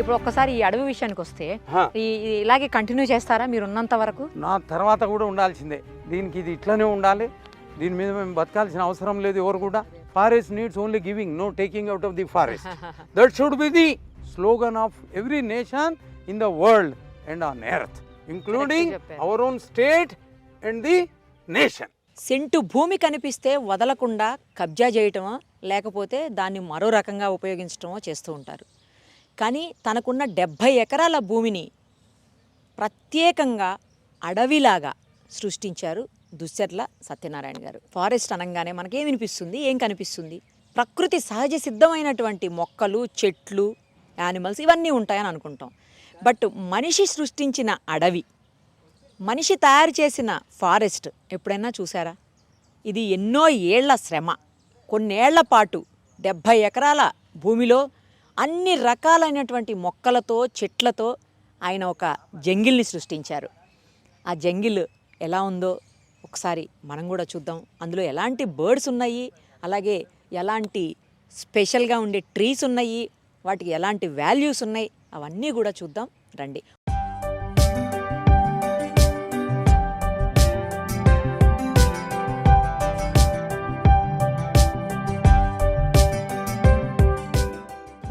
ఇప్పుడు ఒక్కసారి ఈ అడవి విషయానికి వస్తే ఇలాగే కంటిన్యూ చేస్తారా మీరు ఉన్నంత వరకు? నా తర్వాత కూడా ఉండాల్సిందే. దీనికి ఇది ఇట్లనే ఉండాలి. దీని మీద మేము బతకాల్సిన అవసరం లేదు ఎవరు కూడా. Forest needs only giving, no taking out of the forest. That should be the slogan of every nation in the world and on earth, including our own state and the nation. Cent భూమి కనిపిస్తే వదలకుండా కబ్జా చేయటమో లేకపోతే దాన్ని మరో రకంగా ఉపయోగించటమో చేస్తూ ఉంటారు. కానీ తనకున్న 70 ఎకరాల భూమిని ప్రత్యేకంగా అడవిలాగా సృష్టించారు దుశ్శర్ల సత్యనారాయణ గారు. ఫారెస్ట్ అనగానే మనకేమనిపిస్తుంది, ఏం కనిపిస్తుంది? ప్రకృతి సహజ సిద్ధమైనటువంటి మొక్కలు, చెట్లు, యానిమల్స్ ఇవన్నీ ఉంటాయని అనుకుంటాం. బట్ మనిషి సృష్టించిన అడవి, మనిషి తయారు చేసిన ఫారెస్ట్ ఎప్పుడైనా చూసారా? ఇది ఎన్నో ఏళ్ల శ్రమ. కొన్నేళ్ల పాటు 70 ఎకరాల భూమిలో అన్ని రకాలైనటువంటి మొక్కలతో, చెట్లతో ఆయన ఒక జంగిల్ని సృష్టించారు. ఆ జంగిల్ ఎలా ఉందో ఒకసారి మనం కూడా చూద్దాం. అందులో ఎలాంటి బర్డ్స్ ఉన్నాయి, అలాగే ఎలాంటి స్పెషల్గా ఉండే ట్రీస్ ఉన్నాయి, వాటికి ఎలాంటి వాల్యూస్ ఉన్నాయి, అవన్నీ కూడా చూద్దాం రండి.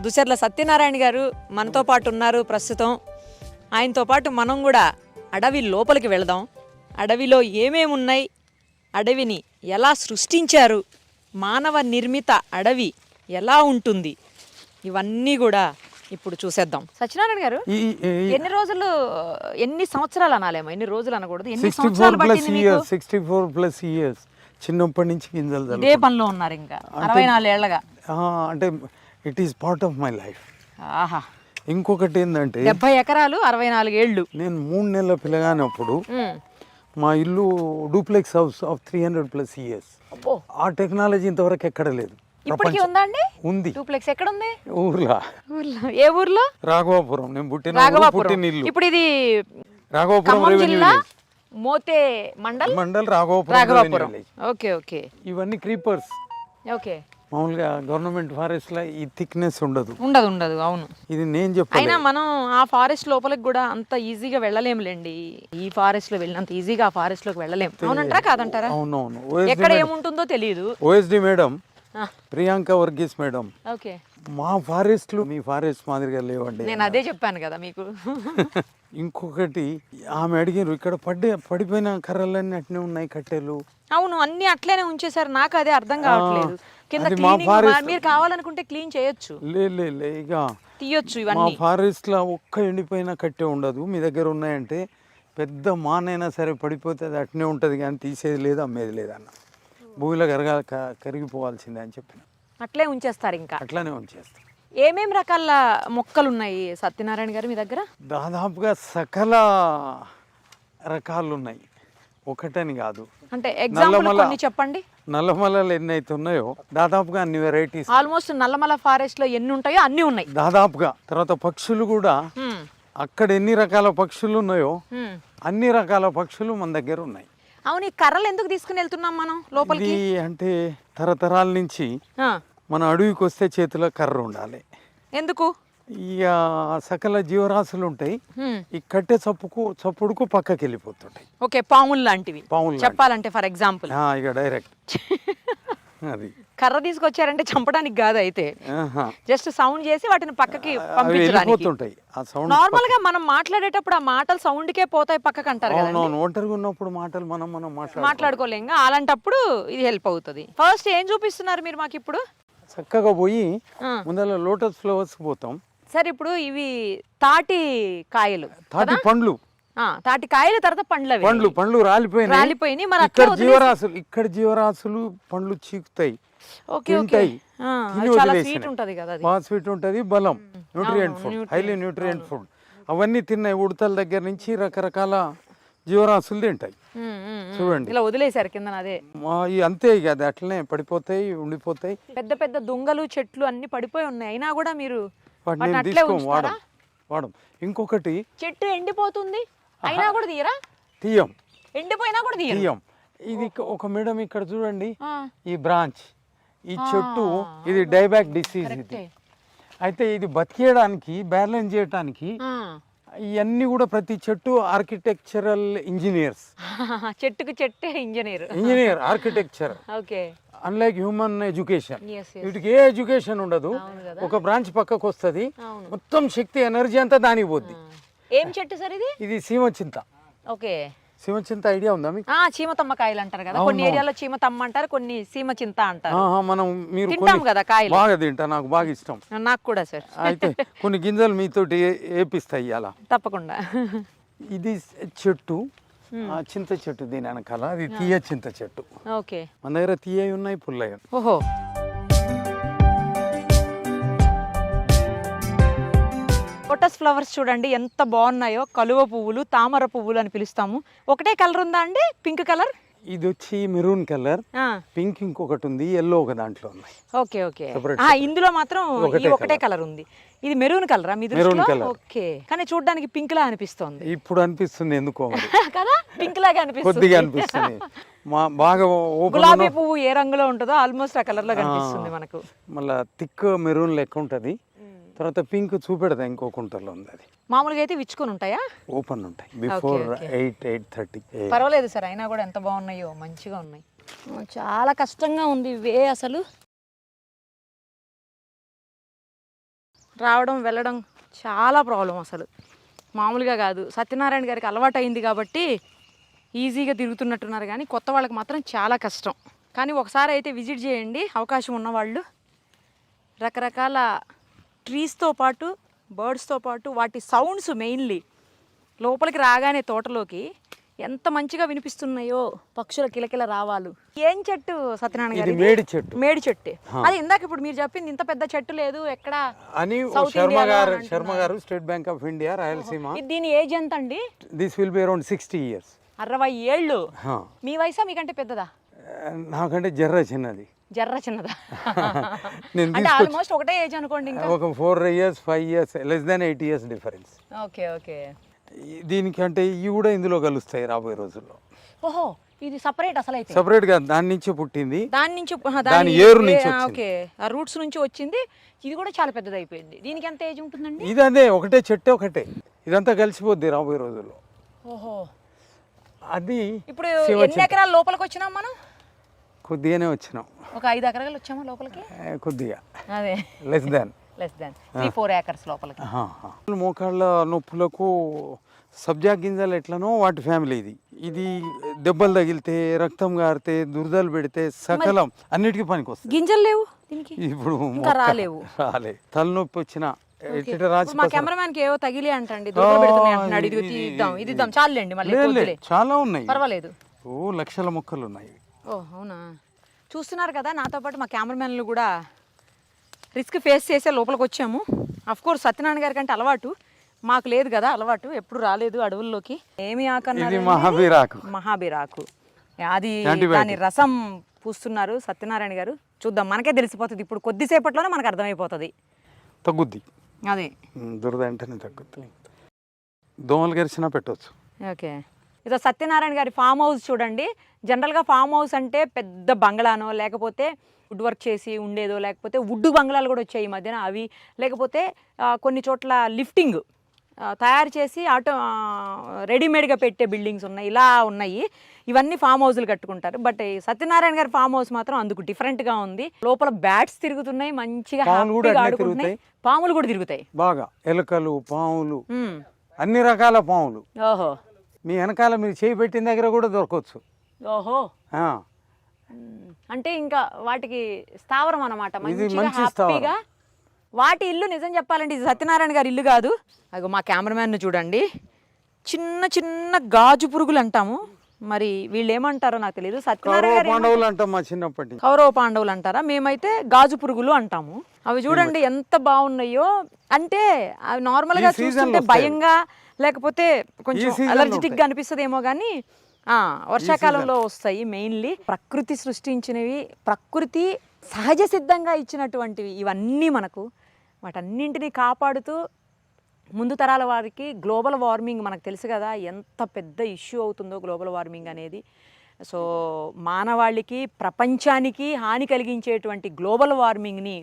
దుశ్శర్ల సత్యనారాయణ గారు మనతో పాటు ఉన్నారు ప్రస్తుతం. ఆయనతో పాటు మనం కూడా అడవి లోపలికి వెళదాం. అడవిలో ఏమేమి ఉన్నాయి, అడవిని ఎలా సృష్టించారు, మానవ నిర్మిత అడవి ఎలా ఉంటుంది, ఇవన్నీ కూడా ఇప్పుడు చూసేద్దాం. సత్యనారాయణ గారు ఎన్ని రోజులు, ఎన్ని సంవత్సరాలు అనాలేమో, ఎన్ని రోజులు అనకూడదు, ఎన్ని సంవత్సరాలు పట్టింది మీకు? 64+ years చిన్నప్పటి నుంచి గింజలు ఇదే పనిలో ఉన్నారు ఇంకా 64 ఏళ్లగా. అంటే it is part of my life. ఆహా. ఇంకొకటి ఏంటంటే 70 ఎకరాలు 64 ఏళ్ళు. నేను 3 నెలల పిల్లగానప్పుడు మా ఇల్లు డూప్లెక్స్ హౌస్ ఆఫ్ 300+ years. ఆ టెక్నాలజీ ఇంతవరకు ఎక్కడ లేదు. ఇప్పటికీ ఉందా అండి? ఉంది. డూప్లెక్స్ ఎక్కడ ఉంది? ఊర్లో. ఏ ఊర్లో? రాఘవాపురం. నేను పుట్టిన ఇల్లు ఇప్పుడు ఇది Raghavapuram revenue village, Mothe mandal Raghavapuram. Okay okay. ఇవన్నీ క్రీపర్స్. ఓకే. మామూలుగా గవర్నమెంట్ ఫారెస్ట్ లో ఈ థిక్నెస్ ఉండదు. అవును. ఇది నేను చెప్పాను. అయినా మనం ఆ ఫారెస్ట్ లోపలికి కూడా అంత ఈజీగా వెళ్ళలేములేండి. ఈ ఫారెస్ట్ లో వెళ్ళినంత ఈజీగా ఆ ఫారెస్ట్ లోకి వెళ్ళలేము. అవునంటారా కాదంటారా? అవునవును. ఎక్కడ ఏముంటుందో తెలియదు. OSD madam, Priyanka Varghese madam, okay, మా ఫారెస్ట్లు మీ ఫారెస్ట్ మాదిరిగా లేవండి. నేను అదే చెప్పాను కదా మీకు. ఇంకొకటి ఆమె అడిగారు, ఇక్కడ పడిపోయిన కర్రలన్నీ అట్నే ఉన్నాయి, కట్టెలు. అవును, అన్ని అట్లనే ఉంచేసారు. నాకు అదే అర్థం కావట్లేదు. కింద మీరు కావాలనుకుంటే క్లీన్ చేయొచ్చు. లే ఇక తీయొచ్చు. మా ఫారెస్ట్ లో ఒక్క ఎండిపోయిన కట్టె ఉండదు. మీ దగ్గర ఉన్నాయంటే పెద్ద మానైనా సరే పడిపోతే అది అట్నే ఉంటది, కానీ తీసేది లేదు, అమ్మేది లేదన్న. భూమిలో కరిగిపోవాల్సిందే అని చెప్పిన. అట్లే ఉంచేస్తారు. ఇంకా అట్లానే ఉంచేస్తారు. ఏమేం రకాల మొక్కలు ఉన్నాయి సత్యనారాయణ గారు మీ దగ్గర? దాదాపుగా సకల రకాలు ఉన్నాయి, ఒకటని కాదు. అంటే ఎగ్జాంపుల్ కొన్ని చెప్పండి. నల్లమలలో ఎన్ని అయితే ఉన్నాయో దాదాపుగా అన్ని వెరైటీస్. ఆల్మోస్ట్ నల్లమల ఫారెస్ట్ లో ఎన్ని ఉంటాయో అన్ని ఉన్నాయి దాదాపుగా. తర్వాత పక్షులు కూడా అక్కడ ఎన్ని రకాల పక్షులు ఉన్నాయో అన్ని రకాల పక్షులు మన దగ్గర ఉన్నాయి. అవును, ఈ కర్రలు ఎందుకు తీసుకుని వెళ్తున్నాం మనం లోపలికి? అంటే తరతరాల నుంచి మన అడవికి వస్తే చేతిలో కర్ర ఉండాలి. ఎందుకు? ఇక సకల జీవరాశులు ఉంటాయి, ఈ కట్టె చప్పుడుకు పక్కకి వెళ్ళిపోతుంటాయి. ఓకే, పాములు లాంటివి చెప్పాలంటే ఫర్ ఎగ్జాంపుల్. ఇక డైరెక్ట్ అది కర్ర తీసుకొచ్చారంటే చంపడానికి కాదు, అయితే జస్ట్ సౌండ్ చేసి వాటిని పక్కకి పంపించడానికి. నార్మల్ గా మనం మాట్లాడేటప్పుడు ఆ మాటలు సౌండ్ కే పోతాయి పక్కకి అంటారు కదా. ఒంటరిగా ఉన్నప్పుడు మాటలు మనం మాట్లాడుకోలేం, అలాంటప్పుడు ఇది హెల్ప్ అవుతుంది. ఫస్ట్ ఏం చూపిస్తున్నారు మీరు మాకు ఇప్పుడు? చక్కగా పోయి ముందర లోటస్ ఫ్లవర్స్ పోతాం. సరే, ఇప్పుడు ఇవి తాటి కాయలు, తాటి పండ్లు, తాటి కాయల తర్వాత పండ్లు రాలిపోయినాయి. మరి ఇక్కడ జీవరాశులు పండ్లు చీకుతాయి, తింటాయి, బాగా స్వీట్ ఉంటది, బలం, nutrient food, highly nutrient food. అవన్నీ తిన్నాయి. ఉడతల దగ్గర నుంచి రకరకాల జీవరాశులు తింటాయి. చూడండి, ఇలా వదిలేశారు కింద. అదే అంతే ఇక అది అట్లనే పడిపోతాయి, ఉండిపోతాయి. పెద్ద పెద్ద దుంగలు, చెట్లు అన్ని పడిపోయి ఉన్నాయి, అయినా కూడా మీరు వాడం. ఇంకొకటి, చెట్టు ఎండిపోతుంది అయినా కూడా తీయరా? తీయం. ఎండిపోయినా కూడా తీయం. ఇది ఒక మేడం ఇక్కడ చూడండి, ఈ బ్రాంచ్, ఈ చెట్టు, ఇది డైబ్యాక్ డిసీజ్. ఇది అయితే ఇది బతికేయడానికి బ్యాలెన్స్ చేయడానికి ఇవన్నీ కూడా ప్రతి చెట్టు ఆర్కిటెక్చరల్ ఇంజనీర్స్. చెట్టుకు చెట్టే engineer architecture. Okay. Unlike human education, వీటికి ఏ ఎడ్యుకేషన్ ఉండదు. ఒక బ్రాంచ్ పక్కకు వస్తుంది, మొత్తం శక్తి ఎనర్జీ అంతా దానికి పోద్ది. ఏం చెట్టు సార్ ఇది? ఇది సీమచింత. ఓకే. సీమచింత ఐడియా ఉందా మీకు? చీమతమ్మకాయలు అంటారు కదా, కొన్ని ఏరియాలో చీమతమ్మ అంటారు, కొన్ని సీమచింత అంటారు. మనం మీరు తింటాం కదా కాయలు. బాగా తింటా, నాకు బాగా ఇష్టం. నాకు కూడా సార్. అయితే కొన్ని గింజలు మీతోటి ఏపిస్తాయి అలా. తప్పకుండా. ఇది చెట్టు, చింత చెట్టు, దీని వెనకాల అది తీయ చింత చెట్టు. ఓకే. మన దగ్గర తీయ ఉన్నాయి, పుల్లయ్య. ఓహో. లోటస్ ఫ్లవర్స్ చూడండి ఎంత బాగున్నాయో. కలువ పువ్వులు, తామర పువ్వులు అని పిలుస్తాము. ఒకటే కలర్ ఉందా అండి? Pink colour. ఇది వచ్చి మెరూన్ కలర్, పింక్ ఇంకొకటి ఉంది, ఎల్లో ఒక దాంట్లో ఉన్నాయి. Okay okay. ఇందులో మాత్రం ఒకటే కలర్ ఉంది. ఇది మెరూన్ కలరా మీ దృష్టిలో? ఓకే. కానీ చూడడానికి పింక్ లా అనిపిస్తుంది. ఇప్పుడు అనిపిస్తుంది ఎందుకో కదా, పింక్ లాగా అనిపిస్తుంది, కొద్దిగా అనిపిస్తుంది. బాగా గులాబీ పువ్వు ఏ రంగులో ఉంటుందో ఆల్మోస్ట్ ఆ కలర్ లో కనిపిస్తుంది మనకు. మళ్ళా థిక్ మెరూన్ లెక్క ఉంటది. తర్వాత పింక్ చూపెడతా ఇంకో కుంటలో ఉంది. అది మామూలుగా అయితే విచ్చుకొని ఉంటాయా? ఓపెన్ ఉంటాయి. బిఫోర్ 8:30. పర్వాలేదు సార్, అయినా కూడా ఎంత బాగున్నాయో, మంచిగా ఉన్నాయి. చాలా కష్టంగా ఉంది ఇవే అసలు రావడం వెళ్ళడం, చాలా ప్రాబ్లం అసలు, మామూలుగా కాదు. సత్యనారాయణ గారికి అలవాటు అయింది కాబట్టి ఈజీగా తిరుగుతున్నట్టున్నారు, కానీ కొత్త వాళ్ళకి మాత్రం చాలా కష్టం. కానీ ఒకసారి అయితే విజిట్ చేయండి అవకాశం ఉన్నవాళ్ళు. రకరకాల ట్రీస్తో పాటు, బర్డ్స్తో పాటు వాటి సౌండ్స్ మెయిన్లీ లోపలికి రాగానే తోటలోకి ఎంత మంచిగా వినిపిస్తున్నాయో పక్షుల కిలకిల రావాలు. ఏం చెట్టు సత్యనారాయణ గారు? మేడి చెట్టు. మేడి చెట్టు. అది ఇందాక ఇప్పుడు మీరు చెప్పింది ఇంత పెద్ద చెట్టు లేదు ఎక్కడ అని. శర్మ గారు state bank of India Rayalaseema. దీని ఏజ్ ఎంత అండి? This will be around 60 years. 60 ఏళ్ళు. మీ వయసా మీకంటే పెద్దదా? నాకంటే జర్ర చిన్నది. జర్ర చిన్నదా? అంటే ఆల్మోస్ట్ ఒకటే ఏజ్ అనుకోండి. ఇంకా ఒక 4 years 5 years less than 8 years difference. Okay okay. దీనికి అంటే ఇవి కూడా ఇందులో కలుస్తాయి రాబోయే రోజుల్లో. ఓహో, ఇది సెపరేట్ అసలు అయితే? సెపరేట్ గా దాని నుంచి పుట్టింది, దాని ఏరు నుంచి. ఓకే, ఆ రూట్స్ నుంచి వచ్చింది. ఇది కూడా చాలా పెద్దది అయిపోయింది. దీనికి ఎంత ఏజ్ ఉంటుందండి? ఇది అదే ఒకటే చెట్టు, ఒకటే. ఇదంతా కలిసిపోద్ది రాబోయే రోజుల్లో. ఓహో. అది ఇప్పుడు ఎన్ని ఎకరాల లోపలికి వచ్చినాం మనం? కొద్దిగానే వచ్చినాం. ఒక 5 ఎకరాలు వచ్చామా లోపలికి? కొద్దిగా, అదే లెస్ దాన్ 3-4 acres లోపలికి. మోకాళ్ళ నొప్పులకు సబ్జా గింజలు ఎట్లనో వాటి ఫ్యామిలీ ఇది. ఇది దెబ్బలు తగిలితే, రక్తం గారితే, దురదలు పెడితే సకలం అన్నిటికీ పనికి వస్తుంది. గింజలు లేవు దీనికి ఇప్పుడు, రాలేవు. తలనొప్పి వచ్చిన మా కెమెరామ్యాన్ కి ఏవో తగిలి అంటండి, ఇది చాలండి, మళ్ళీ చాలా ఉన్నాయి, పర్వాలేదు. లక్షల మొక్కలు ఉన్నాయి. ఓ అవునా. చూస్తున్నారు కదా, నాతో పాటు మా కెమెరామ్యాన్లు కూడా రిస్క్ ఫేస్ చేసే లోపలికి వచ్చాము. అఫ్ కోర్స్ సత్యనారాయణ గారి కంటే అలవాటు, మాకు లేదు కదా అలవాటు, ఎప్పుడు రాలేదు అడవుల్లోకి. ఏమి ఆకన్నారు? మహాబీరాకు. అది దాని రసం పూస్తున్నారు సత్యనారాయణ గారు. చూద్దాం, మనకే తెలిసిపోతుంది ఇప్పుడు, కొద్దిసేపట్లోనే మనకు అర్థమైపోతుంది. తగ్గుద్ది, అదే దురద వెంటనే తగ్గుద్ది. దోమలు గరిచినా పెట్టవచ్చు. ఓకే. ఇదో సత్యనారాయణ గారి ఫామ్ హౌస్ చూడండి. జనరల్గా ఫామ్ హౌస్ అంటే పెద్ద బంగ్లానో, లేకపోతే వుడ్ వర్క్ చేసి ఉండేదో, లేకపోతే వుడ్ బంగ్లాలు కూడా వచ్చాయి ఈ మధ్యన, అవి లేకపోతే కొన్ని చోట్ల లిఫ్టింగ్ తయారు చేసి రెడీమేడ్గా పెట్టే బిల్డింగ్స్ ఉన్నాయి, ఇలా ఉన్నాయి. ఇవన్నీ ఫామ్ హౌస్లు కట్టుకుంటారు. బట్ సత్యనారాయణ గారి ఫామ్ హౌస్ మాత్రం అందుకు డిఫరెంట్గా ఉంది. లోపల బ్యాట్స్ తిరుగుతున్నాయి, మంచిగా ఆడుకుంటున్నాయి, పాములు కూడా తిరుగుతాయి బాగా. ఎలుకలు, పాములు, అన్ని రకాల పాములు. ఓహో. మీ వెనకాల మీరు చేయి పెట్టిన దగ్గర కూడా దొరకవచ్చు. ఓహో. అంటే ఇంకా వాటికి స్థావరం అన్నమాట, మంచిగా హ్యాపీగా. వాటి ఇల్లు నిజం చెప్పాలంటే ఇది సత్యనారాయణ గారి ఇల్లు కాదు. అగో మా కెమెరామ్యాన్ చూడండి, చిన్న చిన్న గాజు పురుగులు అంటాము, మరి వీళ్ళు ఏమంటారో నాకు తెలియదు. సత్యనారాయణ కౌరవ పాండవులు అంటారా? మేమైతే గాజు పురుగులు అంటాము. అవి చూడండి ఎంత బాగున్నాయో. అంటే అవి నార్మల్ గా చూస్తుంటే భయంగా, లేకపోతే కొంచెం అలర్జెటిక్ గా అనిపిస్తుందేమో కానీ వర్షాకాలంలో వస్తాయి. మెయిన్లీ ప్రకృతి సృష్టించినవి, ప్రకృతి సహజ సిద్ధంగా ఇచ్చినటువంటివి ఇవన్నీ మనకు. వాటన్నింటినీ కాపాడుతూ ముందు తరాల వారికి గ్లోబల్ వార్మింగ్ మనకు తెలుసు కదా, ఎంత పెద్ద ఇష్యూ అవుతుందో గ్లోబల్ వార్మింగ్ అనేది. సో మానవాళికి, ప్రపంచానికి హాని కలిగించేటువంటి గ్లోబల్ వార్మింగ్ని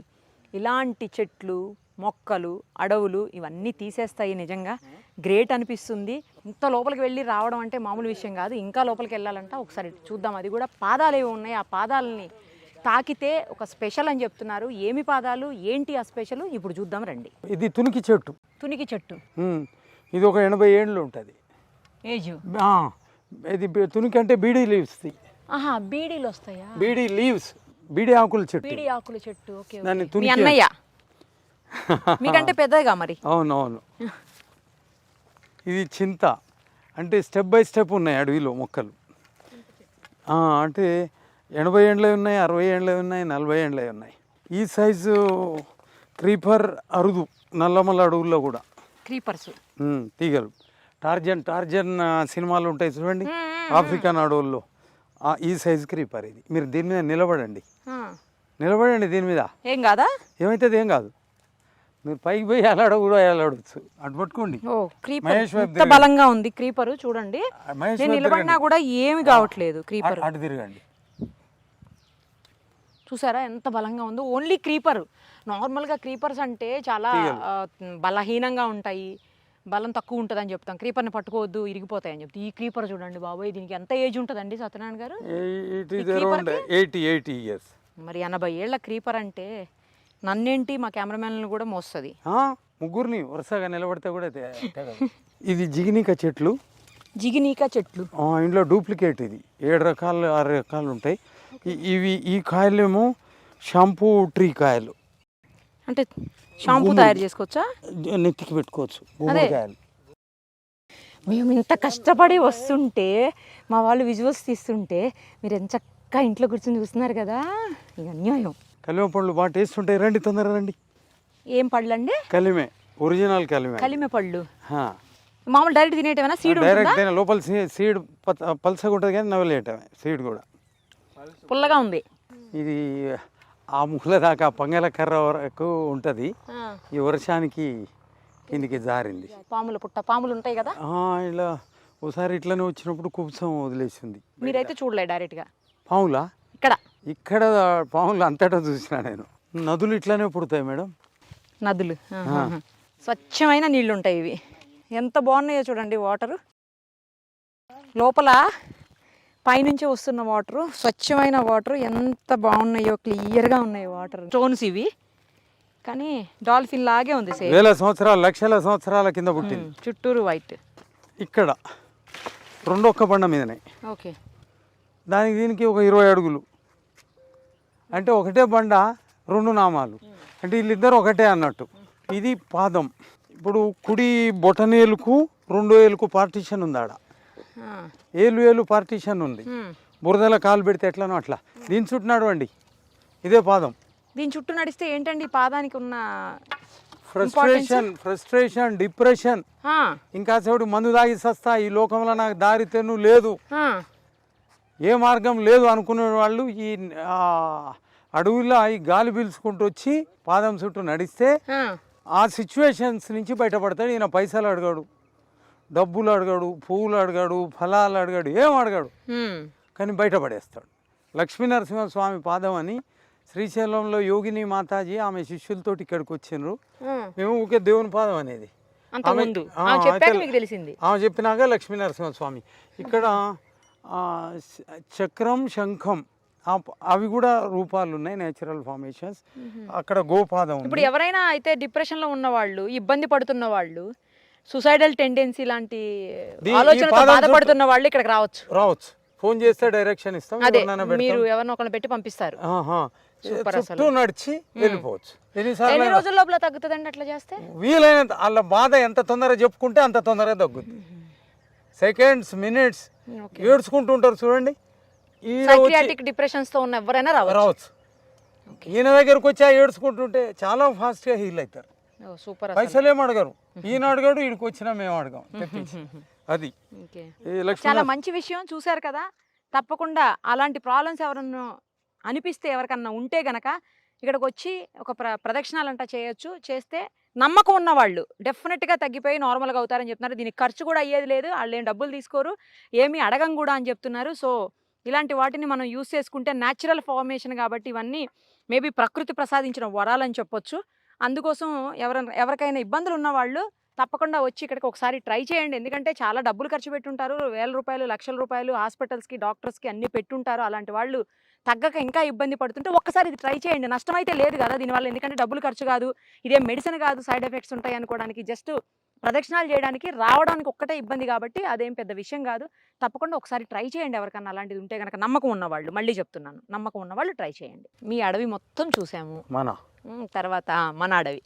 ఇలాంటి చెట్లు మొక్కలు అడవులు ఇవన్నీ తీసేస్తాయి. నిజంగా గ్రేట్ అనిపిస్తుంది. ఇంత లోపలికి వెళ్ళి రావడం అంటే మామూలు విషయం కాదు. ఇంకా లోపలికి వెళ్ళాలంట, ఒకసారి చూద్దాం. అది కూడా పాదాలు ఏవి ఉన్నాయి, ఆ పాదాలని తాకితే ఒక స్పెషల్ అని చెప్తున్నారు. ఏమి పాదాలు, ఏంటి ఆ స్పెషల్, ఇప్పుడు చూద్దాం రండి. ఇది తునికి చెట్టు. తునికి చెట్టు ఇది ఒక 80 ఏళ్ళు ఉంటుంది ఏజ్. ఇది తునికి అంటే బీడీ లీవ్స్. ఆహా, బీడీలు వస్తాయా? బీడీ లీవ్స్, బీడీ ఆకుల చెట్టు. బీడీ ఆకుల చెట్టు. ఓకే. దాన్ని మీ తునికి అన్నయ్య మీకంటే పెద్దగా మరి. అవునవును. ఇది చింత అంటే స్టెప్ బై స్టెప్ ఉన్నాయి అడవిలో మొక్కలు. అంటే 80 ఏండ్లే ఉన్నాయి, 60 ఏండ్లే ఉన్నాయి, 40 ఏండ్లే ఉన్నాయి. ఈ సైజు క్రీపర్ అరుదు నల్లమల్ల అడవుల్లో కూడా. క్రీపర్స్ తీగలు. టార్జన్ సినిమాలు ఉంటాయి చూడండి, ఆఫ్రికన్ అడవుల్లో. ఈ సైజు క్రీపర్ ఇది. మీరు దీని మీద నిలబడండి దీని మీద. ఏం కాదా? ఏమైతుంది? ఏం కాదు. మీరు పైకి పోయి ఎలాడ కూడా ఎలాడవచ్చు. అటు పట్టుకోండి. ఎంత బలంగా ఉంది క్రీపర్ చూడండి. నేను నిలబడినా కూడా ఏమి కావట్లేదు. క్రీపర్ అటు తిరగండి. చూసారా ఎంత బలంగా ఉందో. Only creeper. నార్మల్గా క్రీపర్స్ అంటే చాలా బలహీనంగా ఉంటాయి, బలం తక్కువ ఉంటుంది అని చెప్తాం. క్రీపర్ని పట్టుకోవద్దు ఇరిగిపోతాయి అని చెప్తాం. ఈ క్రీపర్ చూడండి బాబోయ్, దీనికి ఎంత ఏజ్ ఉంటుందండి సత్యనారాయణ గారు? 80 years. మరి 80 ఏళ్ల క్రీపర్ అంటే నన్నేంటి మా కెమెరామెన్లను కూడా మోస్తుంది. ముగ్గురిని వరుసగా నిలబడితే కూడా ఇది జిగినీక చెట్లు. జిగినీక చెట్లు ఇంట్లో డూప్లికేట్. ఇది 7 రకాలు 6 రకాలు ఉంటాయి. ఈ కాయలేమో షాంపూ ట్రీ కాయలు. అంటే షాంపూ తయారు చేసుకోవచ్చా? నెత్తికి పెట్టుకోవచ్చు. గుమ్మడికాయలు. మేము ఇంత కష్టపడి వస్తుంటే, మా వాళ్ళు విజువల్స్ తీస్తుంటే, మీరు ఎంత చక్కగా ఇంట్లో కూర్చొని చూస్తున్నారు కదా. ఇక అన్యాయం. కలిమ పండ్లు బాగా టేస్ట్ ఉంటాయి. రండి, తొందరగా రండి. ఏం పళ్ళు అండి? కలిమే, ఒరిజినల్ కలిమే. కలిమె పళ్ళు మామూలు డైరెక్ట్ తినేటమేనా? సీడ్ డైరెక్ట్ లోపల సీడ్ పల్సగా ఉంటుంది కానీ నవలేయటమే. సీడ్ కూడా పుల్లగా ఉంది. ఇది ఆ ముళ్ళ దాకా పంగల కర్ర వరకు ఉంటుంది. ఈ వర్షానికి కిందికి జారింది. పాముల పుట్ట, పాములు ఉంటాయి కదా ఇలా. ఒకసారి ఇట్లనే వచ్చినప్పుడు కుప్సం వదిలేసింది. మీరైతే చూడలే డైరెక్ట్గా పాములా? ఇక్కడ పాములు అంతటా చూసిన నేను. నదులు ఇట్లానే పుడతాయి మేడం. నదులు స్వచ్ఛమైన నీళ్ళు ఉంటాయి ఇవి. ఎంత బాగున్నాయో చూడండి. వాటరు లోపల పైనుంచి వస్తున్న వాటరు, స్వచ్ఛమైన వాటరు ఎంత బాగున్నాయో. క్లియర్గా ఉన్నాయి వాటర్. స్టోన్స్ ఇవి కానీ డాల్ఫిన్ లాగే ఉంది. వేల సంవత్సరాలు, లక్షల సంవత్సరాల కింద పుట్టింది. చుట్టూరు వైట్. ఇక్కడ 2 బండ మీదనే. ఓకే. దానికి దీనికి ఒక 20 అడుగులు. అంటే ఒకటే బండ 2 నామాలు. అంటే వీళ్ళిద్దరు ఒకటే అన్నట్టు. ఇది పాదం. ఇప్పుడు కుడి బొటనేలుకు 2 ఏలుకు పార్టీషన్ ఉంది. ఆడ ఏలు పార్టీషన్ ఉంది. బురదల కాలు పెడితే ఎట్లనో అట్లా. దీని చుట్టూ నడవండి. ఇదే పాదం. దీని చుట్టూ నడిస్తే ఏంటండి పాదానికి ఉన్న ఫ్రస్ట్రేషన్, డిప్రెషన్, ఇంకా చెడు మందు తాగి సస్తా, ఈ లోకంలో నాకు దారి తెన్ను లేదు, ఏ మార్గం లేదు అనుకునే వాళ్ళు ఈ అడవిలో ఈ గాలి పీల్చుకుంటూ వచ్చి పాదం చుట్టూ నడిస్తే ఆ సిచ్యువేషన్స్ నుంచి బయటపడతాడు. ఈయన పైసలు అడగాడు, డబ్బులు అడగాడు, పువ్వులు అడగాడు, ఫలాలు అడగాడు, ఏం అడగాడు, కానీ బయటపడేస్తాడు. లక్ష్మీనరసింహస్వామి పాదం అని శ్రీశైలంలో యోగిని మాతాజీ ఆమె శిష్యులతోటి ఇక్కడికి వచ్చిండ్రు. మేము ఊకే దేవుని పాదం అనేది ఆమె చెప్పినాక లక్ష్మీనరసింహస్వామి. ఇక్కడ చక్రం, శంఖం అవి కూడా రూపాలు ఉన్నాయి, నేచురల్ ఫార్మేషన్స్. అక్కడ గోపాదం. ఇప్పుడు ఎవరైనా అయితే డిప్రెషన్లో ఉన్న వాళ్ళు, ఇబ్బంది పడుతున్న వాళ్ళు, సూసైడల్ టెండెన్సీ లాంటి ఆలోచనతో బాధపడుతున్న వాళ్ళు ఇక్కడికి రావచ్చు. ఫోన్ చేస్తే డైరెక్షన్ ఇస్తాం. మీరు ఎవరినో ఒకరిని పెట్టి పంపిస్తారు. చుట్టూ నడిచి వెళ్ళిపోవచ్చు. ఎన్ని రోజుల లోపల తగ్గుతుందండి అట్లా చేస్తే? వీలైనంత వాళ్ళ బాధ ఎంత తొందరగా చెప్పుకుంటే అంత తొందరగా తగ్గుతుంది. సెకండ్స్, మినిట్స్ ఏడ్చుకుంటూ ఉంటారు చూడండి. సైకియాట్రిక్ డిప్రెషన్స్ తో ఉన్న ఎవరైనా రావచ్చు. ఈయన దగ్గరకు వచ్చి ఏడ్చుకుంటుంటే చాలా ఫాస్ట్ గా హీల్ అవుతారు. పైసలు ఏం అడగరు. ఈయన అడగాడు, ఈడికి వచ్చినా మేము అడగాం. అది చాలా మంచి విషయం. చూశారు కదా. తప్పకుండా అలాంటి ప్రాబ్లమ్స్ ఎవరన్నా అనిపిస్తే, ఎవరికన్నా ఉంటే గనక ఇక్కడికి వచ్చి ఒక ప్రదక్షిణాలంట చేయొచ్చు. చేస్తే నమ్మకం ఉన్న వాళ్ళు డెఫినెట్గా తగ్గిపోయి నార్మల్గా అవుతారని చెప్తున్నారు. దీనికి ఖర్చు కూడా అయ్యేది లేదు, వాళ్ళు ఏం డబ్బులు తీసుకోరు, ఏమీ అడగం కూడా అని చెప్తున్నారు. సో ఇలాంటి వాటిని మనం యూస్ చేసుకుంటే న్యాచురల్ ఫార్మేషన్ కాబట్టి ఇవన్నీ మేబీ ప్రకృతి ప్రసాదించిన వరాలని చెప్పొచ్చు. అందుకోసం ఎవరికైనా ఇబ్బందులు ఉన్న వాళ్ళు తప్పకుండా వచ్చి ఇక్కడికి ఒకసారి ట్రై చేయండి. ఎందుకంటే చాలా డబ్బులు ఖర్చు పెట్టుంటారు. వేల రూపాయలు, లక్షల రూపాయలు హాస్పిటల్స్‌కి, డాక్టర్స్‌కి అన్నీ పెట్టుంటారు. అలాంటి వాళ్ళు తగ్గక ఇంకా ఇబ్బంది పడుతుంటే ఒక్కసారి ఇది ట్రై చేయండి. నష్టమైతే లేదు కదా దీనివల్ల. ఎందుకంటే డబ్బులు ఖర్చు కాదు, ఇదేం మెడిసిన్ కాదు, సైడ్ ఎఫెక్ట్స్ ఉంటాయి అనుకోవడానికి. జస్ట్ ప్రదక్షిణాలు చేయడానికి రావడానికి ఒక్కటే ఇబ్బంది కాబట్టి అదేం పెద్ద విషయం కాదు. తప్పకుండా ఒకసారి ట్రై చేయండి. ఎవరికన్నా అలాంటిది ఉంటే గనక నమ్మకం ఉన్నవాళ్ళు, మళ్ళీ చెప్తున్నాను, నమ్మకం ఉన్నవాళ్ళు ట్రై చేయండి. మీ అడవి మొత్తం చూసాము. తర్వాత మన అడవి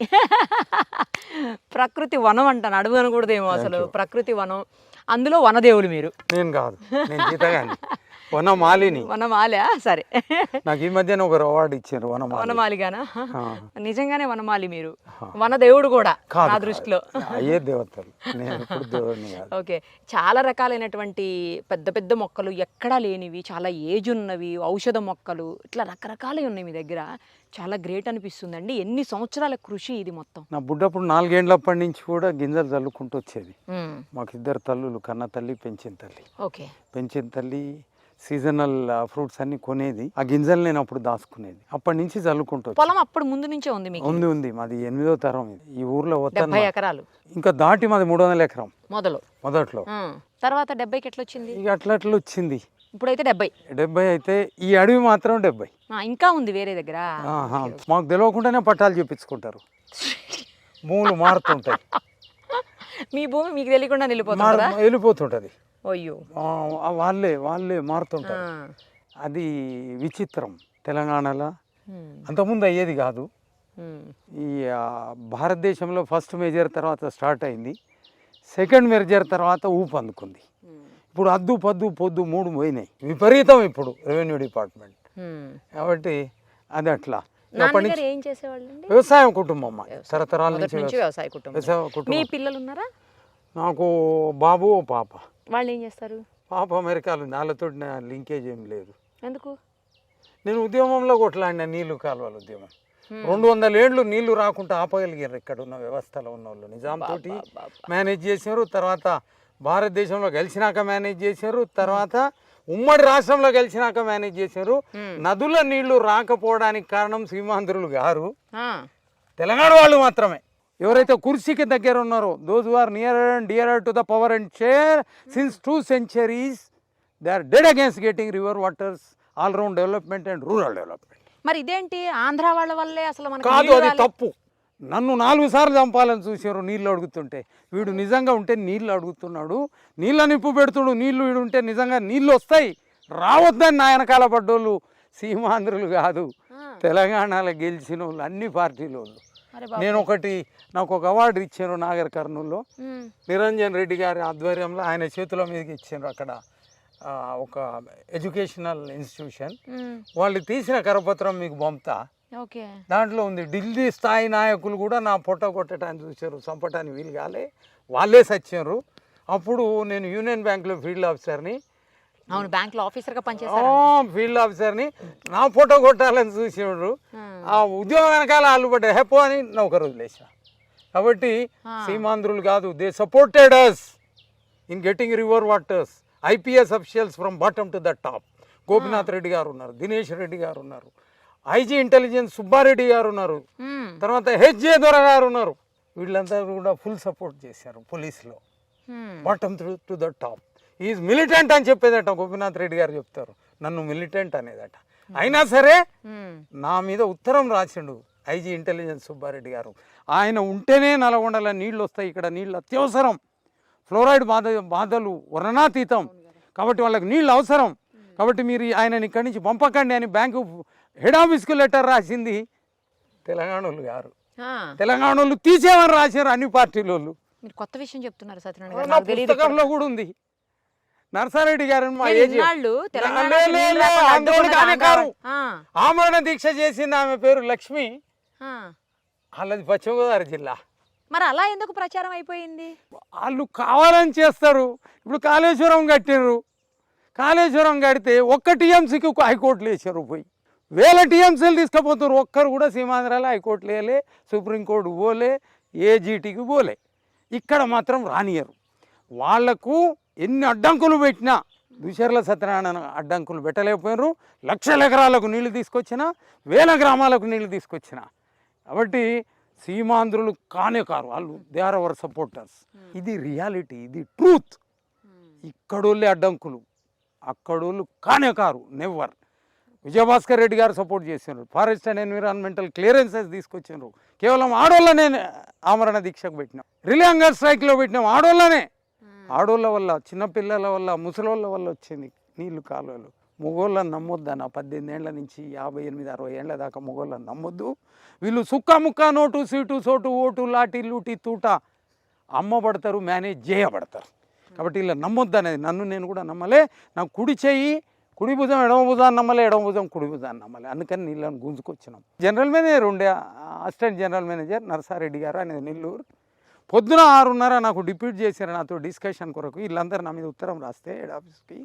ప్రకృతి వనం అంటాను, అడవి అనకూడదేమో అసలు. ప్రకృతి వనం, అందులో వనదేవులు మీరు. నేను కాదు, నేను జీతగాని. వనమాలిని. వనమాలి, సరే. నాకు ఈ మధ్యన ఒక అవార్డు ఇచ్చారు వనమాలిగానా? నిజంగానే వనమాలి మీరు. వనదేవుడు కూడా నా దృష్టిలో. అయ్యే దేవతలు, నేను ఇప్పుడు దేవుడిని కాదు. ఓకే, చాలా రకాలైనటువంటి పెద్ద పెద్ద మొక్కలు, ఎక్కడా లేనివి, చాలా ఏజ్ ఉన్నవి, ఔషధ మొక్కలు, ఇట్లా రకరకాలవి ఉన్నాయి మీ దగ్గర. చాలా గ్రేట్ అనిపిస్తుందండి. ఎన్ని సంవత్సరాల కృషి ఇది మొత్తం. నా బుడ్డప్పుడు 4 ఏండ్లప్పటి నుంచి కూడా గింజలు చల్లుకుంటూ వచ్చేది. మాకు 2 తల్లులు, కన్న తల్లి, పెంచిన తల్లి. ఓకే. పెంచిన తల్లి సీజనల్ ఫ్రూట్స్ అన్ని కొనేది, ఆ గింజలు నేను అప్పుడు దాచుకునేది. అప్పటి నుంచి చల్లుకుంటూ. పొలం అప్పుడు ముందు నుంచే ఉంది మీకు? ఉంది. మాది 8వ తరం. ఈ ఊర్లో 70 ఎకరాలు ఇంకా దాటి మాది 300 ఎకరం మొదట్లో. తర్వాత 70కి ఎట్లా వచ్చింది? ఇక అట్లా వచ్చింది. ఇప్పుడైతే 70 అయితే ఈ అడవి మాత్రం 70. ఇంకా ఉంది వేరే దగ్గర. మాకు తెలియకుండానే పట్టాలు చూపించుకుంటారు. భూములు మారుతుంటాయి. మీ భూమి మీకు తెలియకుండా వెళ్ళిపోతుంటది. అయ్యో, వాళ్ళే మారుతుంటారు. అది విచిత్రం. తెలంగాణలో అంతకుముందు అయ్యేది కాదు. ఈ భారతదేశంలో ఫస్ట్ మేజర్ తర్వాత స్టార్ట్ అయింది. సెకండ్ మేజర్ తర్వాత ఊపు అందుకుంది. ఇప్పుడు అద్దు పద్దు పొద్దు 3 పోయినాయి. విపరీతం ఇప్పుడు రెవెన్యూ డిపార్ట్మెంట్. కాబట్టి అది అట్లా. ఏం చేసేవాళ్ళు? వ్యవసాయం కుటుంబం, తరతరాల నుంచి వ్యవసాయ కుటుంబం. మీ పిల్లలు ఉన్నారా? నాకు బాబు, పాప. వాళ్ళు ఏం చేస్తారు? పాప అమెరికాలో. వాళ్ళతో లింకేజ్ ఏం లేదు. ఎందుకు? నేను ఉద్యమంలో కొట్లాడిన, నీళ్లు కాలువల ఉద్యమం. 200 ఏళ్ళు నీళ్లు రాకుండా ఆపగలిగారు ఇక్కడ ఉన్న వ్యవస్థలో ఉన్న వాళ్ళు. నిజాం తోటి మేనేజ్ చేశారు, తర్వాత భారతదేశంలో గెలిచినాక మేనేజ్ చేశారు, తర్వాత ఉమ్మడి రాష్ట్రంలో గెలిచినాక మేనేజ్ చేశారు. నదుల నీళ్లు రాకపోవడానికి కారణం సీమాంధ్రులు గారు, తెలంగాణ వాళ్ళు మాత్రమే. ఎవరైతే కుర్చీకి దగ్గర ఉన్నారో, those who are near and dear to the power and chair since 2 centuries, they are dead against getting river waters, all round development and rural development. మరి ఇదేంటి ఆంధ్ర వాళ్ళ వల్లే అసలు మనకు కాదు, అది తప్పు. నన్ను 4 సార్లు చంపాలని చూసారు నీళ్ళు అడుగుతుంటే. వీడు నిజంగా ఉంటే నీళ్ళు అడుగుతున్నాడు, నీళ్ళ నిప్పు పెడుతుడు. నీళ్ళు వీడు ఉంటే నిజంగా నీళ్ళు వస్తాయి. రావద్దని నా వెనకాల పడ్డోళ్ళు సీమాంధ్రులు కాదు, తెలంగాణలో గెలిచిన వాళ్ళు, అన్ని పార్టీల వాళ్ళు. నాకు ఒక అవార్డు ఇచ్చారు నాగర్ కర్నూల్లో. నిరంజన్ రెడ్డి గారి ఆధ్వర్యంలో ఆయన చేతుల మీదకి ఇచ్చారు. అక్కడ ఒక ఎడ్యుకేషనల్ ఇన్స్టిట్యూషన్ వాళ్ళు తీసిన కరపత్రం మీకు పంపుతా. దాంట్లో ఉంది, ఢిల్లీ స్థాయి నాయకులు కూడా నా పొట్ట కొట్టడానికి చూశారు, చంపటానికి వీలు కాలే, వాళ్ళే సచ్చారు. అప్పుడు నేను యూనియన్ బ్యాంక్లో ఫీల్డ్ ఆఫీసర్ని. అవును, బ్యాంక్లో ఆఫీసర్గా పనిచేశారు. ఫీల్డ్ ఆఫీసర్ని నా ఫోటో కొట్టాలని చూసేవాడు. ఆ ఉద్యోగం వెనకాల వాళ్ళు పడ్డ హెపో అని ఒక రోజు లేచా. కాబట్టి సీమాంధ్రులు కాదు, they supported us in getting river waters. IPS officials from bottom to the top. Gopinath Reddy garu ఉన్నారు, దినేష్ రెడ్డి గారు ఉన్నారు, ఐజీ ఇంటెలిజెన్స్ సుబ్బారెడ్డి గారు ఉన్నారు, తర్వాత హెచ్జే దొర గారు ఉన్నారు. వీళ్ళంతా కూడా ఫుల్ సపోర్ట్ చేశారు పోలీసులో. Bottom to the top. Is militant అని చెప్పేదట గోపినాథ్ రెడ్డి గారు చెప్తారు, నన్ను మిలిటెంట్ అనేదట. అయినా సరే నా మీద ఉత్తరం రాసిండు ఐజీ ఇంటెలిజెన్స్ సుబ్బారెడ్డి గారు. ఆయన ఉంటేనే నల్గొండలో నీళ్ళు వస్తాయి, ఇక్కడ నీళ్ళు అత్యవసరం, ఫ్లోరైడ్ బాధలు వర్ణనాతీతం, కాబట్టి వాళ్ళకి నీళ్ళు అవసరం, కాబట్టి మీరు ఆయనని ఇక్కడి నుంచి పంపకండి అని బ్యాంకు హెడ్ ఆఫీస్కి లెటర్ రాసింది తెలంగాణోళ్ళు గారు. తెలంగాణోళ్ళు తీసేమని రాశారు అన్ని పార్టీల వాళ్ళు. మీరు కొత్త విషయం చెప్తున్నారు సత్యనారాయణ, పుస్తకంలో కూడా ఉంది. నర్సారెడ్డి గారు ఆమరణ దీక్ష చేసింది, ఆమె పేరు లక్ష్మి, వాళ్ళది పశ్చిమ గోదావరి జిల్లా. మరి అలా ఎందుకు ప్రచారం అయిపోయింది? వాళ్ళు కావాలని చేస్తారు. ఇప్పుడు కాళేశ్వరం కట్టిర్రు, కాళేశ్వరం కడితే ఒక్క టీఎంసీకి హైకోర్టులు వేసారు, పోయి 1000 టీఎంసీలు తీసుకుపోతారు. ఒక్కరు కూడా సీమాంధ్రాలో హైకోర్టులు వేయలే, సుప్రీంకోర్టు పోలే, ఏజీటీకి పోలే. ఇక్కడ మాత్రం రానియరు. వాళ్లకు ఎన్ని అడ్డంకులు పెట్టినా దుశ్శర్ల సత్యనారాయణ అడ్డంకులు పెట్టలేకపోయినారు. లక్షల ఎకరాలకు నీళ్లు తీసుకొచ్చిన, వేల గ్రామాలకు నీళ్లు తీసుకొచ్చిన. కాబట్టి సీమాంధ్రులు కానే కారు వాళ్ళు, దే ఆర్ అవర్ సపోర్టర్స్. ఇది రియాలిటీ, ఇది ట్రూత్. ఇక్కడోళ్ళే అడ్డంకులు, అక్కడోళ్ళు కానే కారు, నెవర్. విజయభాస్కర్ రెడ్డి గారు సపోర్ట్ చేసినారు, ఫారెస్ట్ అండ్ ఎన్విరాన్మెంటల్ క్లియరెన్సెస్ తీసుకొచ్చినారు. కేవలం ఆడోళ్ళనే ఆమరణ దీక్షకు పెట్టినాం, రిలే స్ట్రైక్లో పెట్టినాం. ఆడోళ్ళ వల్ల, చిన్నపిల్లల వల్ల, ముసలోళ్ళ వల్ల వచ్చింది నీళ్లు కాలువలు. మొగోళ్ళని నమ్మొద్దు అన్న, 18 ఏళ్ల నుంచి 58, 60 ఏళ్ల దాకా మొగోళ్ళని నమ్మొద్దు. వీళ్ళు సుక్క ముక్క నోటు సీటు సోటు ఓటు లాటి లూటి తూట అమ్మబడతారు, మేనేజ్ చేయబడతారు. కాబట్టి వీళ్ళని నమ్మొద్దు అనేది. నన్ను నేను కూడా నమ్మలే. నాకు కుడి చెయ్యి కుడి భుజం ఎడమ భుజాన్ని నమ్మలే, ఎడమ భుజం కుడి భుజాన్ని నమ్మలే. అందుకని నీళ్ళని గుంజుకొచ్చినాం. జనరల్ మేనేజర్ ఉండే, అసిస్టెంట్ జనరల్ మేనేజర్ నరసారెడ్డి గారు అనేది నెల్లూరు. పొద్దున 6:30 నాకు డిప్యూట్ చేశారు నాతో డిస్కషన్ కొరకు. వీళ్ళందరూ నా మీద ఉత్తరం రాస్తే హెడ్ ఆఫీస్కి.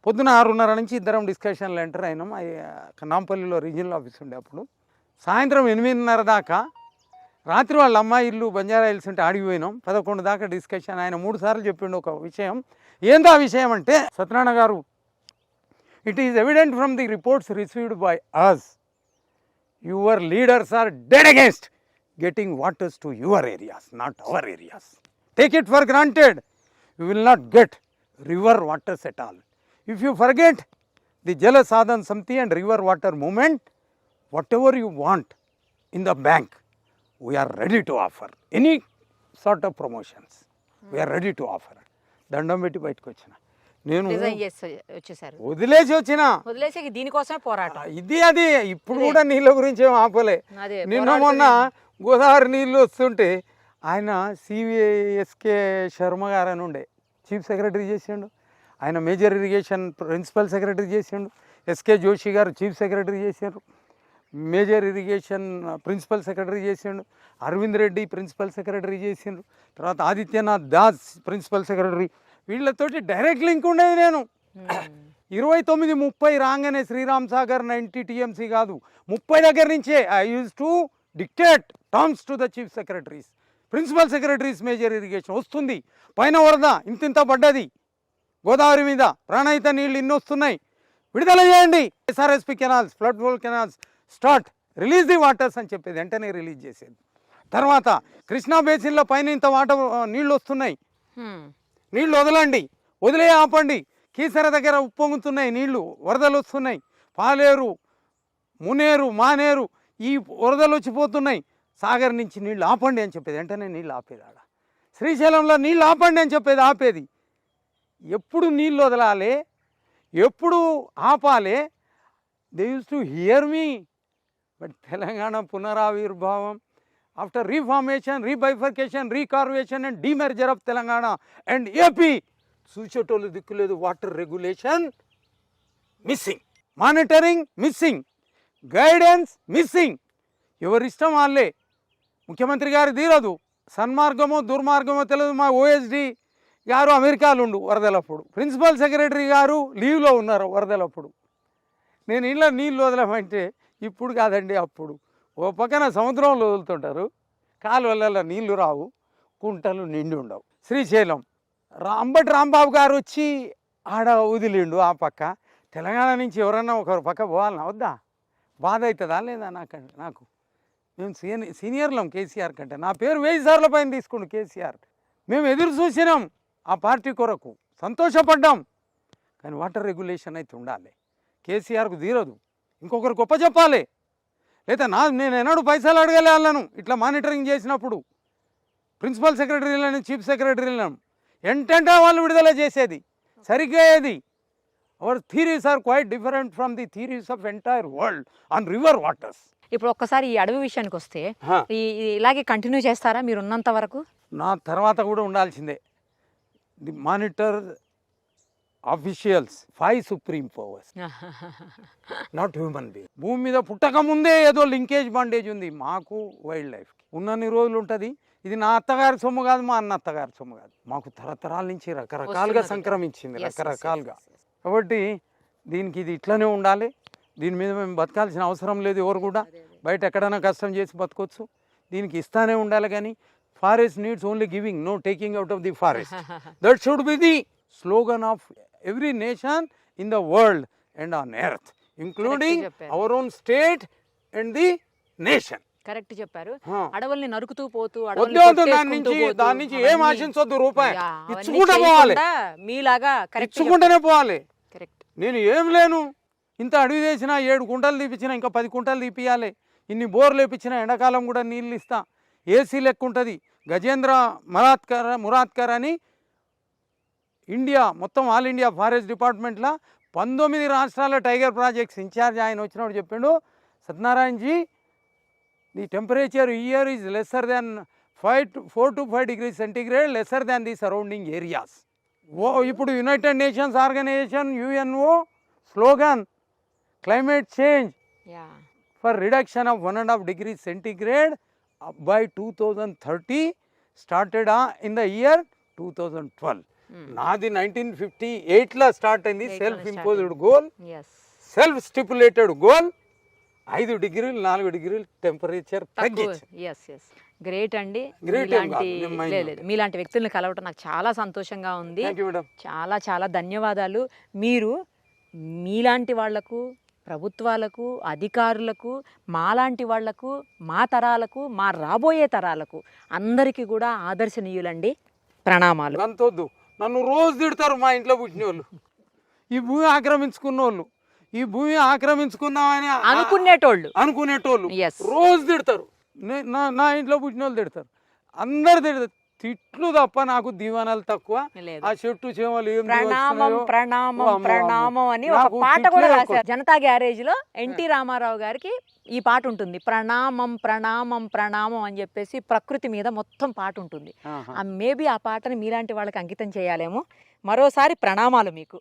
పొద్దున 6:30 నుంచి ఇద్దరం డిస్కషన్లో ఎంటర్ అయినాం. నాంపల్లిలో రీజనల్ ఆఫీస్ ఉండే అప్పుడు. సాయంత్రం 8:30 దాకా, రాత్రి వాళ్ళ అమ్మాయి ఇల్లు బంజారా హిల్స్ ఉంటే ఆడిపోయినాం. 11 దాకా డిస్కషన్. ఆయన 3 సార్లు చెప్పిండు ఒక విషయం. ఏందో ఆ విషయం అంటే, Satyanarayana garu, it is evident from the reports received by us, your leaders are dead against getting waters to your areas, not our areas. Take it for granted, you will not get river waters at all. If you forget the Jala Sadhan Samiti and river water movement, whatever you want in the bank, we are ready to offer. Any sort of promotions, we are ready to offer. దండం పెట్టి బయటకు వచ్చిన నేను, వదిలేసి దీనికోసమే పోరాటం. ఇది అది ఇప్పుడు కూడా నీళ్ళ గురించి ఏం ఆపలే. నిన్న మొన్న గోదావరి నీళ్ళు వస్తుంటే ఆయన సివిఎస్కే శర్మ గారు అని ఉండే చీఫ్ సెక్రటరీ చేసిండు, ఆయన మేజర్ ఇరిగేషన్ ప్రిన్సిపల్ సెక్రటరీ చేసిండు. ఎస్కే జోషి గారు చీఫ్ సెక్రటరీ చేశారు, మేజర్ ఇరిగేషన్ ప్రిన్సిపల్ సెక్రటరీ చేసిండు. అరవింద్ రెడ్డి ప్రిన్సిపల్ సెక్రటరీ చేసిండ్రు. తర్వాత ఆదిత్యనాథ్ దాస్ ప్రిన్సిపల్ సెక్రటరీ. వీళ్ళతోటి డైరెక్ట్ లింక్ ఉండేది. నేను 29-30 రాగానే శ్రీరామ్ సాగర్ 90 TMC కాదు, 30 దగ్గర నుంచే I use to dictate terms to the chief secretaries, principal secretaries. Major irrigation వస్తుంది, పైన వరద ఇంతింత పడ్డది, గోదావరి మీద ప్రాణహిత నీళ్ళు ఇన్ని వస్తున్నాయి, విడుదల చేయండి. SRSP canals, flood wall canals start, release the waters అని చెప్పేది, వెంటనే రిలీజ్ చేసేది. తర్వాత కృష్ణా బేసిన్లో పైన ఇంత వాటర్ నీళ్ళు వస్తున్నాయి, నీళ్ళు వదలండి, వదిలే ఆపండి. కీసర దగ్గర ఉప్పొంగుతున్నాయి నీళ్లు, వరదలు వస్తున్నాయి. పాలేరు, మునేరు, మానేరు ఈ వరదలు వచ్చిపోతున్నాయి, సాగర్ నుంచి నీళ్ళు ఆపండి అని చెప్పేది, వెంటనే నీళ్ళు ఆపేది. ఆడ శ్రీశైలంలో నీళ్ళు ఆపండి అని చెప్పేది, ఆపేది. ఎప్పుడు నీళ్ళు వదలాలి, ఎప్పుడు ఆపాలి, they used to hear me. But Telangana పునరావిర్భావం, after reformation, rebifurcation, recarvation and demerger of Telangana and AP, చూసేటోళ్ళు దిక్కులేదు. Water regulation missing, monitoring missing, guidance missing. ఎవరిష్టం వాళ్ళే. ముఖ్యమంత్రి గారు తీరదు, సన్మార్గమో దుర్మార్గమో తెలియదు. మా OSD గారు అమెరికాలో ఉండు వరదలప్పుడు, ప్రిన్సిపల్ సెక్రటరీ గారు లీవ్లో ఉన్నారు వరదలప్పుడు. నేను ఇంట్లో నీళ్ళు వదలమంటే ఇప్పుడు కాదండి అప్పుడు. ఓ పక్కన సముద్రంలో వదులుతుంటారు, కాలువలలో నీళ్లు రావు, కుంటలు నిండి ఉండవు. శ్రీశైలం అంబటి రాంబాబు గారు వచ్చి ఆడ వదిలిండు. ఆ పక్క తెలంగాణ నుంచి ఎవరన్నా ఒకరు పక్క పోవాలన్నా వద్దా? బాధ అవుతుందా లేదా? నాకు మేము సీనియర్లం కేసీఆర్ కంటే. నా పేరు 1000 సార్ల పైన తీసుకుండు కేసీఆర్. మేము ఎదురు చూసినాం ఆ పార్టీ కొరకు, సంతోషపడ్డాం. కానీ వాటర్ రెగ్యులేషన్ అయితే ఉండాలి. కేసీఆర్కు తీరదు, ఇంకొకరు గొప్ప చెప్పాలి. లేదా నేను ఎన్నడూ పైసలు అడగలే వాళ్ళను. ఇట్లా మానిటరింగ్ చేసినప్పుడు ప్రిన్సిపల్ సెక్రటరీలను, చీఫ్ సెక్రటరీలను ఎంటంటే వాళ్ళు విడుదల చేసేది సరిగ్గా ఏది. Our theories are quite different from the theories of entire world on river waters. ఇప్పుడు ఒక్కసారి ఈ అడవి విషయానికి వస్తే, ఇలాగే కంటిన్యూ చేస్తారా మీరు ఉన్నంత వరకు? నా తర్వాత కూడా ఉండాల్సిందే. The monitor officials 5 supreme powers, not human being. భూమి మీద పుట్టక ముందే ఏదో లింకేజ్ బాండేజ్ ఉంది మాకు వైల్డ్ లైఫ్కి. ఉన్నన్ని రోజులు ఉంటుంది. ఇది నా అత్తగారి సొమ్ము కాదు, మా అన్న అత్తగారి సొమ్ము కాదు, మాకు తరతరాల నుంచి రకరకాలుగా సంక్రమించింది, రకరకాలుగా. కాబట్టి దీనికి ఇది ఇట్లనే ఉండాలి. దీని మీద మేము బతకాల్సిన అవసరం లేదు. ఎవరు కూడా బయట ఎక్కడైనా కష్టం చేసి బతకొచ్చు. దీనికి ఇస్తానే ఉండాలి. కానీ forest needs only giving, no taking out of the forest. That should be the slogan of every nation in the world and on earth, including చెప్పారు. our own state and the nation. Correct చెప్పారు. Huh. అడవుల్ని నరుకుతూ పోతూ వద్దు దాని నుంచి ఏం ఆశించొద్దు, రూపాయి ఇచ్చుకుంటా పోవాలి, మీలాగా కరెక్ట్ ఇచ్చుకుంటూనే పోవాలి. కరెక్ట్. నేను ఏం లేను, ఇంత అడవి చేసినా 7 కుంటలు తీపిచ్చినా ఇంకా 10 కుంటలు తీపియాలి, ఇన్ని బోర్లు వేపించినా ఎండాకాలం కూడా నీళ్ళు ఇస్తా, ఏసీ లెక్క ఉంటుంది. గజేంద్ర మురాద్కర్ అని ఇండియా మొత్తం ఆల్ ఇండియా ఫారెస్ట్ డిపార్ట్మెంట్లో 19 రాష్ట్రాల టైగర్ ప్రాజెక్ట్స్ ఇన్ఛార్జ్ ఆయన వచ్చినప్పుడు చెప్పిండు, Satyanarayanaji the temperature here is lesser than 4 to 5 degrees centigrade, lesser than the surrounding areas. ఇప్పుడు United Nations Organisation UNO slogan climate change for reduction of 1.5 degrees centigrade by 2030 started in the year 2012. నాది 1958లో start అయింది. Self imposed goal, self stipulated goal, 5 degrees 4 degrees temperature తగ్గించి. Great అండి. Great ఏం కాదు, లేదు మీలాంటి వ్యక్తులను కలవటం నాకు చాలా సంతోషంగా ఉంది. Thank you madam. చాలా చాలా ధన్యవాదాలు. మీరు మీలాంటి వాళ్లకు, ప్రభుత్వాలకు, అధికారులకు, మాలాంటి వాళ్లకు, మా తరాలకు, మా రాబోయే తరాలకు అందరికీ కూడా ఆదర్శనీయులండి. ప్రణామాలు. అంతొద్దు, నన్ను రోజు తిడతారు మా ఇంట్లో పుట్టిన వాళ్ళు, ఈ భూమి ఆక్రమించుకున్న వాళ్ళు, ఈ భూమి ఆక్రమించుకుందామని అనుకునేటోళ్ళు Yes. రోజు తిడతారు. నా ఇంట్లో పుట్టిన వాళ్ళు తిడతారు, అందరు తిడతారు. తిట్లు తప్ప నాకు దీవెనలు తక్కువ. లేదు. ఆ చెట్టు చేమలు ఏం ప్రణామం ప్రణామం ప్రణామం అని ఒక పాట కూడా రాశారు. జనతా గ్యారేజ్ లో ఎన్టీ రామారావు గారికి ఈ పాట ఉంటుంది. ప్రణామం ప్రణామం ప్రణామం అని చెప్పేసి ప్రకృతి మీద మొత్తం పాట ఉంటుంది. మేబీ ఆ పాటని మీలాంటి వాళ్ళకి అంకితం చేయాలేమో. మరోసారి ప్రణామాలు మీకు.